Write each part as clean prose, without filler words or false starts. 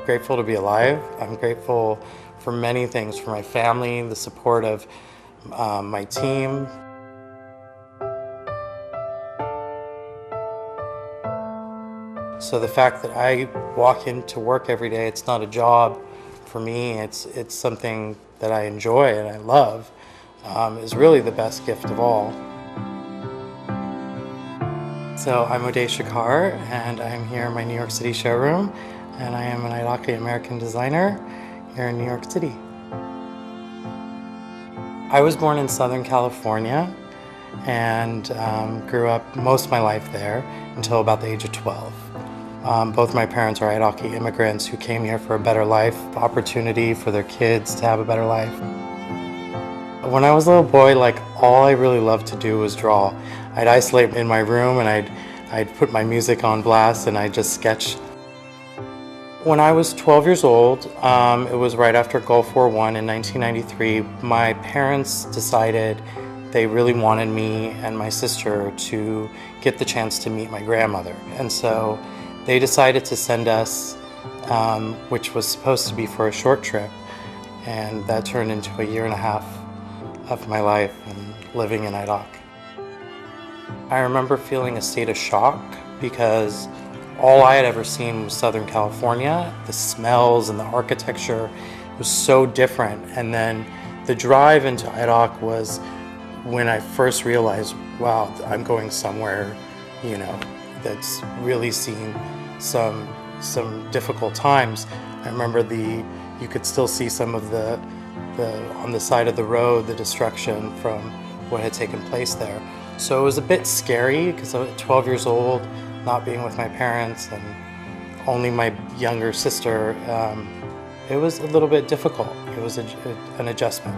Grateful to be alive. I'm grateful for many things, for my family, the support of my team. So the fact that I walk into work every day, it's not a job for me, it's something that I enjoy and I love, is really the best gift of all. So I'm Oday Shakar, and I'm here in my New York City showroom, and I am an Iraqi American designer here in New York City. I was born in Southern California and grew up most of my life there until about the age of 12. Both my parents are Iraqi immigrants who came here for a better life, opportunity for their kids to have a better life. When I was a little boy, all I really loved to do was draw. I'd isolate in my room and I'd put my music on blast and I'd just sketch. When I was 12 years old, it was right after Gulf War I in 1993, my parents decided they really wanted me and my sister to get the chance to meet my grandmother. And so they decided to send us, which was supposed to be for a short trip, and that turned into a year and a half of my life and living in Iraq. I remember feeling a state of shock because all I had ever seen was Southern California. The smells and the architecture was so different. And then the drive into Iraq was when I first realized, wow, I'm going somewhere, that's really seen some difficult times. I remember you could still see some of the on the side of the road, the destruction from what had taken place there. So it was a bit scary because I was 12 years old, not being with my parents and only my younger sister. It was a little bit difficult. It was an adjustment.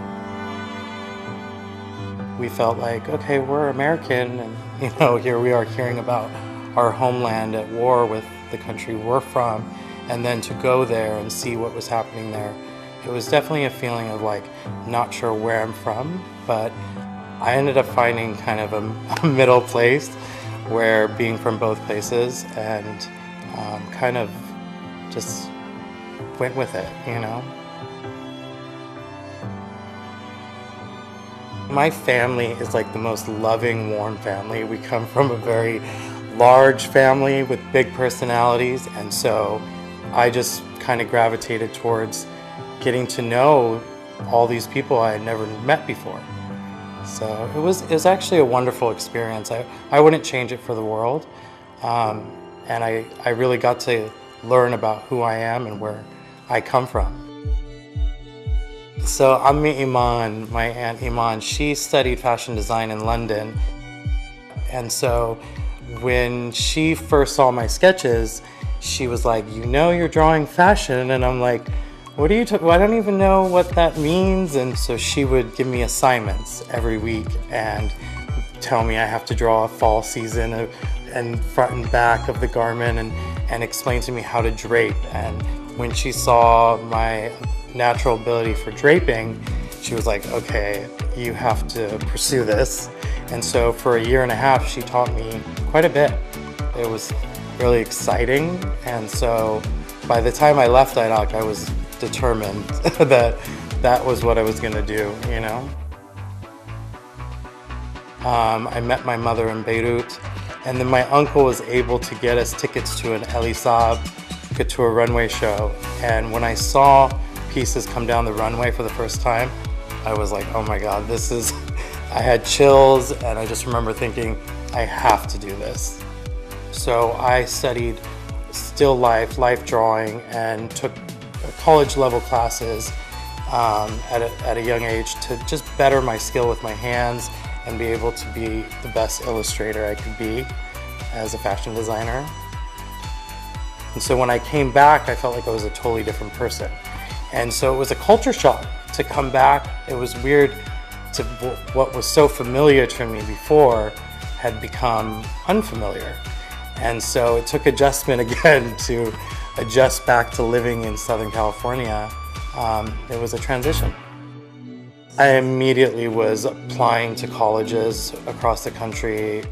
We felt like, okay, we're American, and here we are hearing about our homeland at war with the country we're from, and then to go there and see what was happening there. It was definitely a feeling of not sure where I'm from, but I ended up finding kind of a middle place where being from both places and kind of just went with it, My family is the most loving, warm family. We come from a very large family with big personalities, and so I just kind of gravitated towards getting to know all these people I had never met before. So it was actually a wonderful experience. I wouldn't change it for the world, and I really got to learn about who I am and where I come from. So Ammi Iman, my Aunt Iman, she studied fashion design in London. And so when she first saw my sketches, she was like, you're drawing fashion. And I'm like, what are you talking about? I don't even know what that means. And so she would give me assignments every week and tell me I have to draw a fall season and front and back of the garment and explain to me how to drape. And when she saw my natural ability for draping, she was like, okay, you have to pursue this. And so for a year and a half, she taught me quite a bit. It was really exciting. And so by the time I left Iraq, I was determined that was what I was gonna do, I met my mother in Beirut, and then my uncle was able to get us tickets to an Elisab couture runway show. And when I saw pieces come down the runway for the first time, I was like, oh my God, I had chills, and I just remember thinking, I have to do this. So I studied still life drawing, and took college level classes at a young age to just better my skill with my hands and be able to be the best illustrator I could be as a fashion designer. And so when I came back, I felt like I was a totally different person. And so it was a culture shock to come back. It was weird to what was so familiar to me before had become unfamiliar. And so it took adjustment again to adjust back to living in Southern California. It was a transition. I immediately was applying to colleges across the country.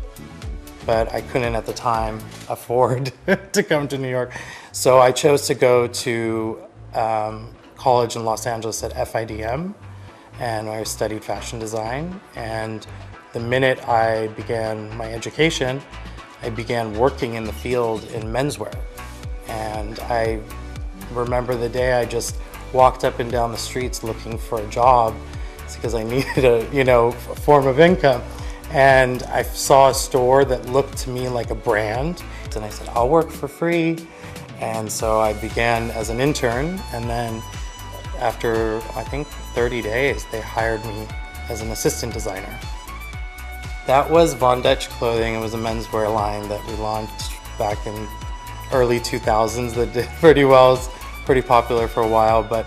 but I couldn't at the time afford to come to New York. So I chose to go to college in Los Angeles at FIDM, and I studied fashion design. And the minute I began my education, I began working in the field in menswear. And I remember the day I just walked up and down the streets looking for a job. It's because I needed a form of income. And I saw a store that looked to me like a brand. And I said, I'll work for free. And so I began as an intern. And then after, I think, 30 days, they hired me as an assistant designer. That was Von Dutch Clothing. It was a menswear line that we launched back in early 2000s that did pretty well. It was pretty popular for a while, but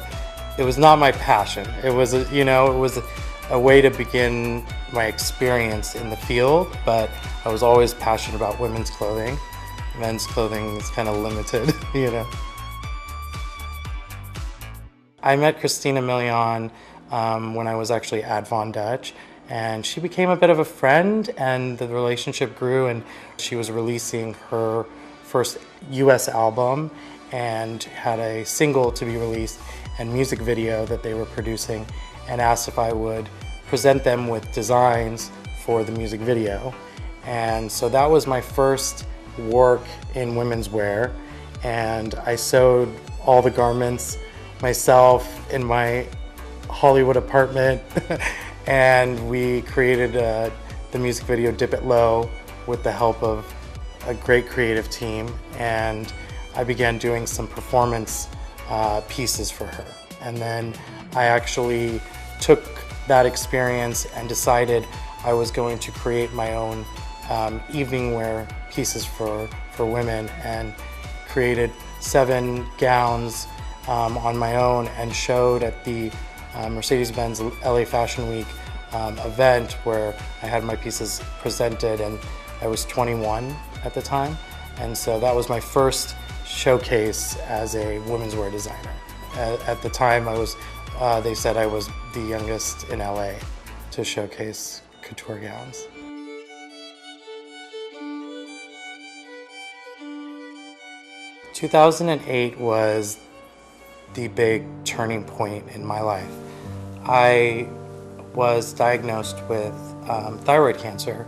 it was not my passion. It was a way to begin my experience in the field, but I was always passionate about women's clothing. Men's clothing is kind of limited, I met Christina Milian when I was actually at Von Dutch, and she became a bit of a friend, and the relationship grew, and she was releasing her first US album and had a single to be released and music video that they were producing, and asked if I would present them with designs for the music video. And so that was my first work in women's wear, and I sewed all the garments myself in my Hollywood apartment and we created the music video Dip It Low with the help of a great creative team, and I began doing some performance pieces for her. And then I actually took that experience and decided I was going to create my own evening wear pieces for women, and created 7 gowns on my own and showed at the Mercedes-Benz LA Fashion Week event where I had my pieces presented, and I was 21 at the time. And so that was my first showcase as a women's wear designer. At the time, they said I was the youngest in LA to showcase couture gowns. In 2008 was the big turning point in my life. I was diagnosed with thyroid cancer,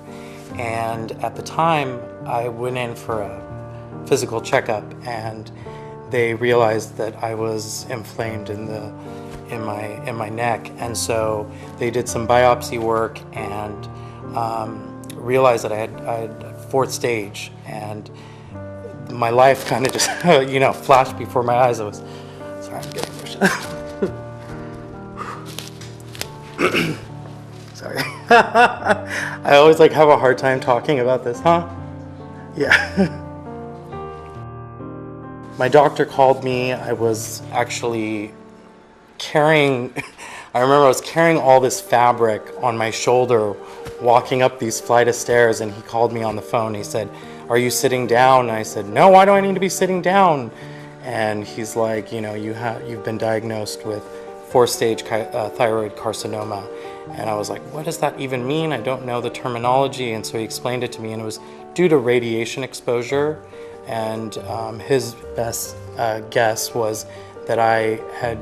and at the time I went in for a physical checkup, and they realized that I was inflamed in my neck, and so they did some biopsy work and realized that I had 4th stage, and my life kind of just flashed before my eyes. Sorry, I'm getting emotional. Sorry. I always have a hard time talking about this, huh? Yeah. My doctor called me. I was actually carrying, I remember I was carrying all this fabric on my shoulder, walking up these flight of stairs, and he called me on the phone. He said, "Are you sitting down?" And I said, "No, why do I need to be sitting down?" And he's like, you've been diagnosed with 4th stage thyroid carcinoma. And I was like, what does that even mean? I don't know the terminology. And so he explained it to me, and it was due to radiation exposure. And his best guess was that I had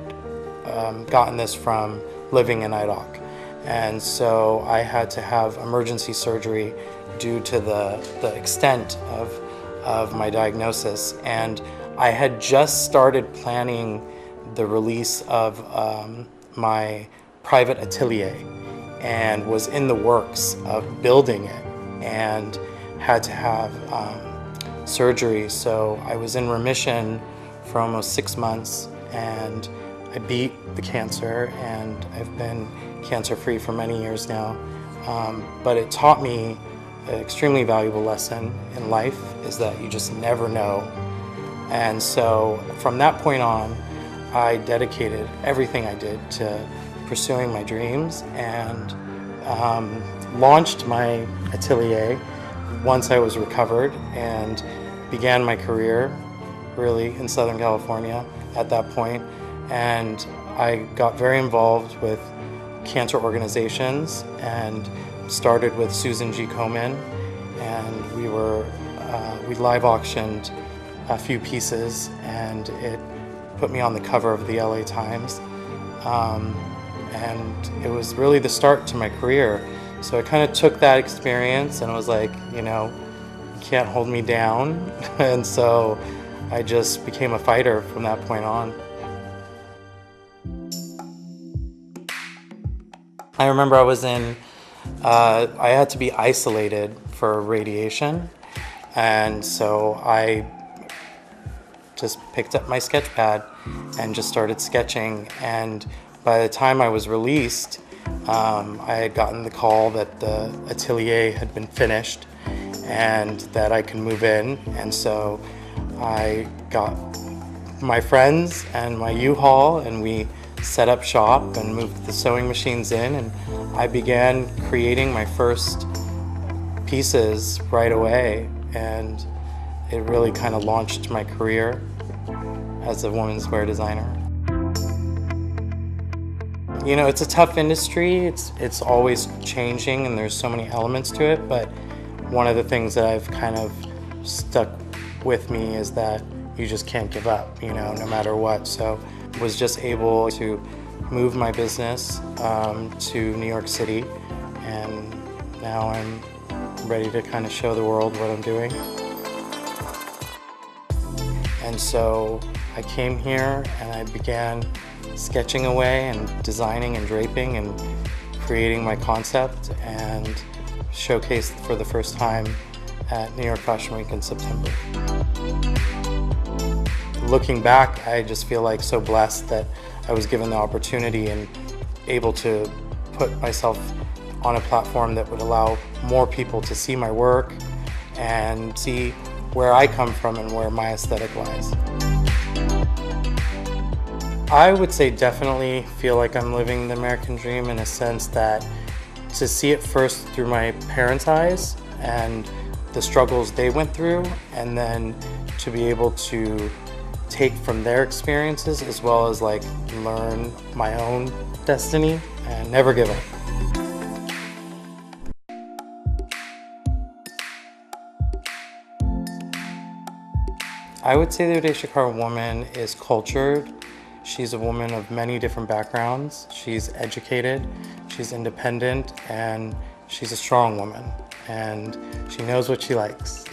gotten this from living in Iraq. And so I had to have emergency surgery due to the extent of my diagnosis. And I had just started planning the release of my private atelier, and was in the works of building it, and had to have surgery. So I was in remission for almost 6 months, and I beat the cancer, and I've been cancer-free for many years now. But it taught me an extremely valuable lesson in life, is that you just never know. And so from that point on, I dedicated everything I did to pursuing my dreams, and launched my atelier once I was recovered, and began my career really in Southern California at that point. And I got very involved with cancer organizations, and started with Susan G. Komen and we live auctioned a few pieces, and it put me on the cover of the LA Times. And it was really the start to my career. So I kind of took that experience and was like, you can't hold me down. And so I just became a fighter from that point on. I remember I had to be isolated for radiation. And so I just picked up my sketch pad and just started sketching. And by the time I was released, I had gotten the call that the atelier had been finished and that I could move in. And so I got my friends and my U-Haul, and we set up shop and moved the sewing machines in, and I began creating my first pieces right away. And it really kind of launched my career as a women's wear designer. It's a tough industry. It's always changing, and there's so many elements to it, but one of the things that I've kind of stuck with me is that you just can't give up, no matter what. So I was just able to move my business to New York City, and now I'm ready to kind of show the world what I'm doing. And so I came here and I began sketching away and designing and draping and creating my concept, and showcased for the first time at New York Fashion Week in September. Looking back, I just feel like so blessed that I was given the opportunity and able to put myself on a platform that would allow more people to see my work and see where I come from and where my aesthetic lies. I would say definitely feel like I'm living the American dream, in a sense that to see it first through my parents' eyes and the struggles they went through, and then to be able to take from their experiences as well as learn my own destiny and never give up. I would say the Oday Shakar woman is cultured. She's a woman of many different backgrounds. She's educated, she's independent, and she's a strong woman, and she knows what she likes.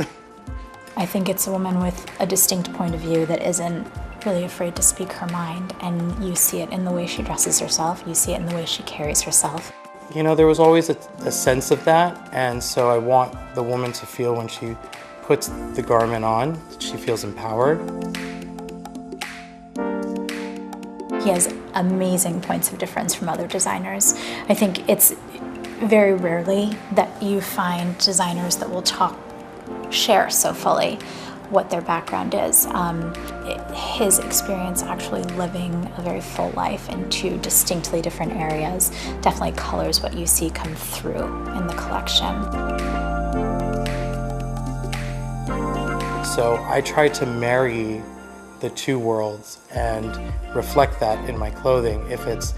I think it's a woman with a distinct point of view that isn't really afraid to speak her mind, and you see it in the way she dresses herself, you see it in the way she carries herself. There was always a sense of that, and so I want the woman to feel when she puts the garment on, she feels empowered. He has amazing points of difference from other designers. I think it's very rarely that you find designers that will share so fully what their background is. His experience actually living a very full life in two distinctly different areas definitely colors what you see come through in the collection. So I try to marry the two worlds and reflect that in my clothing. If it's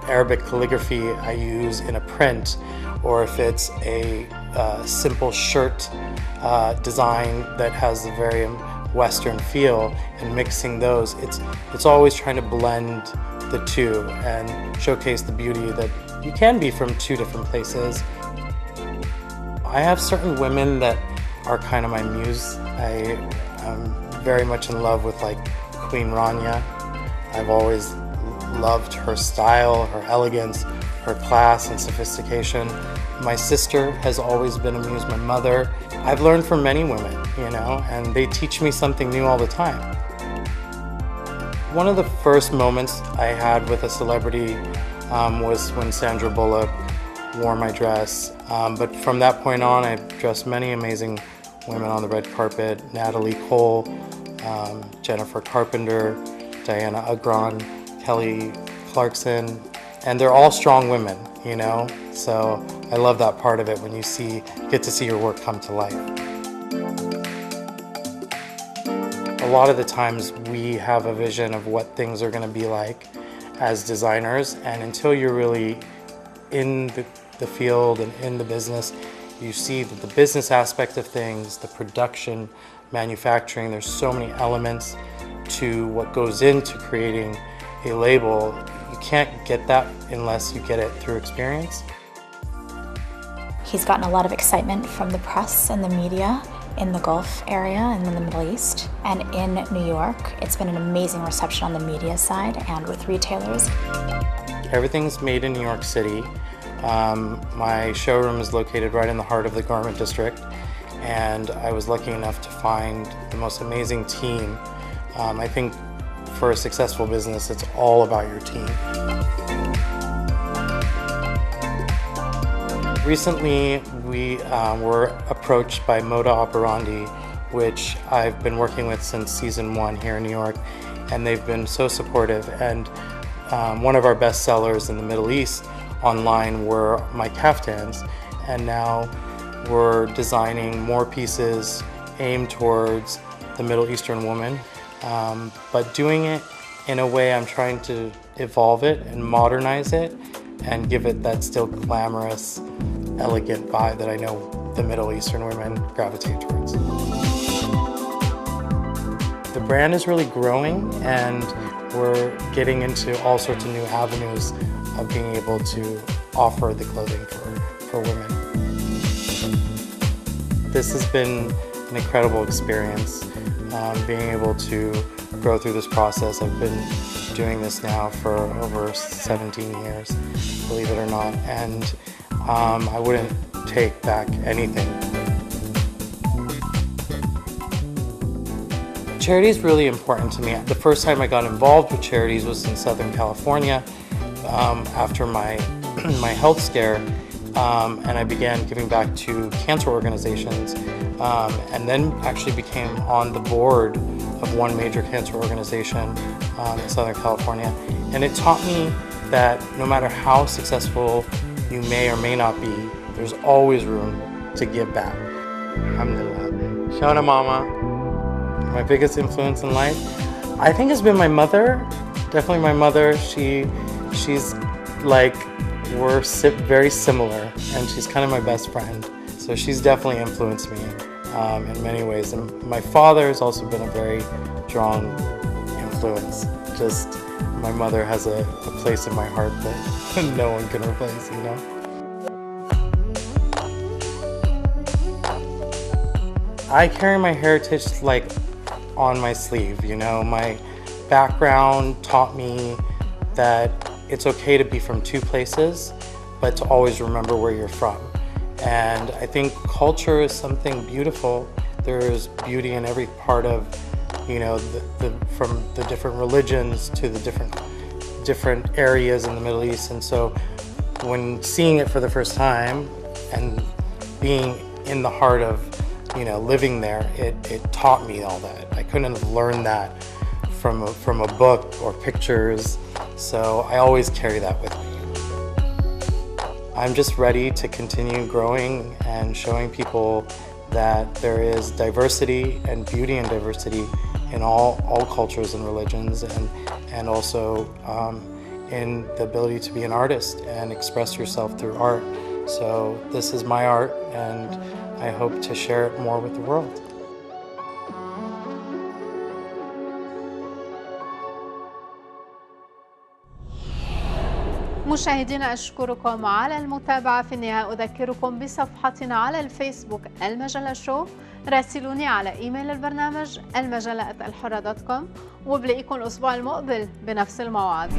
Arabic calligraphy I use in a print, or if it's a simple shirt design that has a very Western feel, and mixing those, it's always trying to blend the two and showcase the beauty that you can be from two different places. I have certain women that are kind of my muse. I am very much in love with Queen Rania. I've always loved her style, her elegance, her class and sophistication. My sister has always been a muse, my mother. I've learned from many women, and they teach me something new all the time. One of the first moments I had with a celebrity was when Sandra Bullock wore my dress. But from that point on, I've dressed many amazing women on the red carpet: Natalie Cole, Jennifer Carpenter, Diana Agron, Kelly Clarkson, and they're all strong women, So I love that part of it when you get to see your work come to life. A lot of the times we have a vision of what things are going to be like as designers, and until you're really in the field and in the business, you see that the business aspect of things, the production, manufacturing, there's so many elements to what goes into creating a label. You can't get that unless you get it through experience. He's gotten a lot of excitement from the press and the media in the Gulf area and in the Middle East. And in New York, it's been an amazing reception on the media side and with retailers. Everything's made in New York City. My showroom is located right in the heart of the garment district, and I was lucky enough to find the most amazing team. I think for a successful business, it's all about your team. Recently, we were approached by Moda Operandi, which I've been working with since season 1 here in New York, and they've been so supportive. And one of our best sellers in the Middle East online were my kaftans, and now we're designing more pieces aimed towards the Middle Eastern woman, but doing it in a way I'm trying to evolve it and modernize it and give it that still glamorous, elegant vibe that I know the Middle Eastern women gravitate towards. The brand is really growing, and we're getting into all sorts of new avenues of being able to offer the clothing for women. This has been an incredible experience, being able to grow through this process. I've been doing this now for over 17 years, believe it or not, and I wouldn't take back anything. Charity is really important to me. The first time I got involved with charities was in Southern California after my health scare, and I began giving back to cancer organizations, and then actually became on the board of one major cancer organization in Southern California. And it taught me that no matter how successful you may or may not be, there's always room to give back. Alhamdulillah. Shona Mama. My biggest influence in life, I think, has been my mother. Definitely my mother. She's like, we're very similar, and she's kind of my best friend. So she's definitely influenced me in many ways. And my father has also been a very strong influence. Just my mother has a place in my heart that no one can replace, you know? I carry my heritage like on my sleeve, you know. My background taught me that it's okay to be from two places, but to always remember where you're from. And I think culture is something beautiful. There's beauty in every part of, you know, from the different religions to the different areas in the Middle East. And so when seeing it for the first time and being in the heart of, you know, living there, it taught me all that. I couldn't have learned that from a book or pictures, so I always carry that with me. I'm just ready to continue growing and showing people that there is diversity and beauty in diversity in all cultures and religions, and also in the ability to be an artist and express yourself through art. So this is my art, and I hope to share it more with the world. مشاهدينا أشكركم على المتابعة. في النهاية أذكركم بصفحتنا على الفيسبوك المجلة شو. راسلوني على إيميل البرنامج المجلة@alhurra.com، وبلاقيكم الأسبوع المقبل بنفس الموعد.